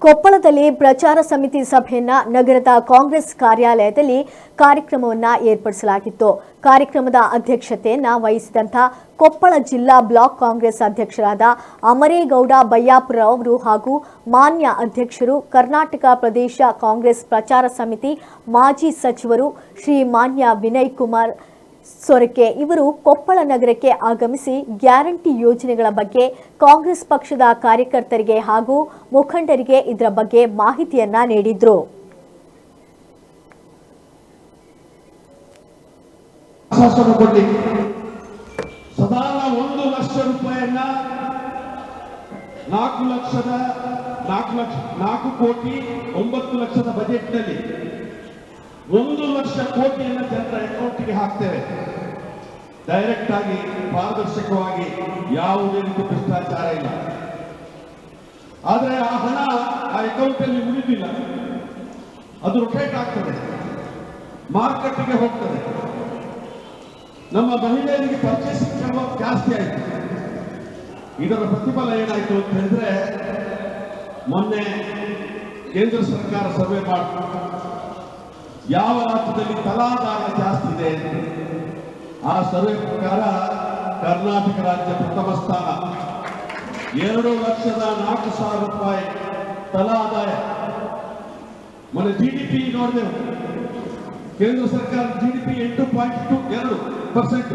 ಕೊಪ್ಪಳದಲ್ಲಿ ಪ್ರಚಾರ ಸಮಿತಿ ಸಭೆಯನ್ನ ನಗರದ ಕಾಂಗ್ರೆಸ್ ಕಾರ್ಯಾಲಯದಲ್ಲಿ ಕಾರ್ಯಕ್ರಮವನ್ನು ಏರ್ಪಡಿಸಲಾಗಿತ್ತು. ಕಾರ್ಯಕ್ರಮದ ಅಧ್ಯಕ್ಷತೆಯನ್ನ ವಹಿಸಿದಂತ ಕೊಪ್ಪಳ ಜಿಲ್ಲಾ ಬ್ಲಾಕ್ ಕಾಂಗ್ರೆಸ್ ಅಧ್ಯಕ್ಷರಾದ ಅಮರೇಗೌಡ ಬಯ್ಯಾಪುರ ಅವರು ಹಾಗೂ ಮಾನ್ಯ ಅಧ್ಯಕ್ಷರು ಕರ್ನಾಟಕ ಪ್ರದೇಶ ಕಾಂಗ್ರೆಸ್ ಪ್ರಚಾರ ಸಮಿತಿ ಮಾಜಿ ಸಚಿವರು ಶ್ರೀ ಮಾನ್ಯ ವಿನಯ್ ಕುಮಾರ್ ಸೊರಕೆ ಇವರು ಕೊಪ್ಪಳ ನಗರಕ್ಕೆ ಆಗಮಿಸಿ ಗ್ಯಾರಂಟಿ ಯೋಜನೆಗಳ ಬಗ್ಗೆ ಕಾಂಗ್ರೆಸ್ ಪಕ್ಷದ ಕಾರ್ಯಕರ್ತರಿಗೆ ಹಾಗೂ ಮುಖಂಡರಿಗೆ ಇದರ ಬಗ್ಗೆ ಮಾಹಿತಿಯನ್ನ ನೀಡಿದ್ರು. ಸಾಧಾರಣ 1 ಲಕ್ಷ ರೂಪಾಯಿಯನ್ನ 4 ಕೋಟಿ 9 ಲಕ್ಷದ ಬಜೆಟ್ನಲ್ಲಿ 1 ಲಕ್ಷ ಕೋಟಿಯನ್ನು ಜನರ ಅಕೌಂಟ್ಗೆ ಹಾಕ್ತೇವೆ. ಡೈರೆಕ್ಟ್ ಆಗಿ ಪಾರದರ್ಶಕವಾಗಿ ಯಾವುದೇ ರೀತಿ ಭ್ರಷ್ಟಾಚಾರ ಇಲ್ಲ. ಆದರೆ ಆ ಹಣ ಆ ಅಕೌಂಟ್ ಅಲ್ಲಿ ಉಳಿದಿಲ್ಲ, ಅದು ರೊಟೇಟ್ ಆಗ್ತದೆ, ಮಾರ್ಕೆಟ್ಗೆ ಹೋಗ್ತದೆ. ನಮ್ಮ ಮಹಿಳೆಯರಿಗೆ ಪರ್ಚೇಸಿಂಗ್ ಪವರ್ ಜಾಸ್ತಿ ಆಯಿತು. ಇದರ ಪ್ರತಿಫಲ ಏನಾಯಿತು ಅಂತ ಹೇಳಿದ್ರೆ, ಮೊನ್ನೆ ಕೇಂದ್ರ ಸರ್ಕಾರ ಸರ್ವೆ ಮಾಡಿ ಯಾವ ರಾಜ್ಯದಲ್ಲಿ ತಲಾದಾರ ಜಾಸ್ತಿ ಇದೆ ಆ ಸರ್ವೆ ಪ್ರಕಾರ ಕರ್ನಾಟಕ ರಾಜ್ಯ ಪ್ರಥಮ ಸ್ಥಾನ. 2,04,000 ರೂಪಾಯಿ ತಲಾ ಆದಾಯ. ಮೊನ್ನೆ GDP ನೋಡಿದೆವು, ಕೇಂದ್ರ ಸರ್ಕಾರ GDP 8.2%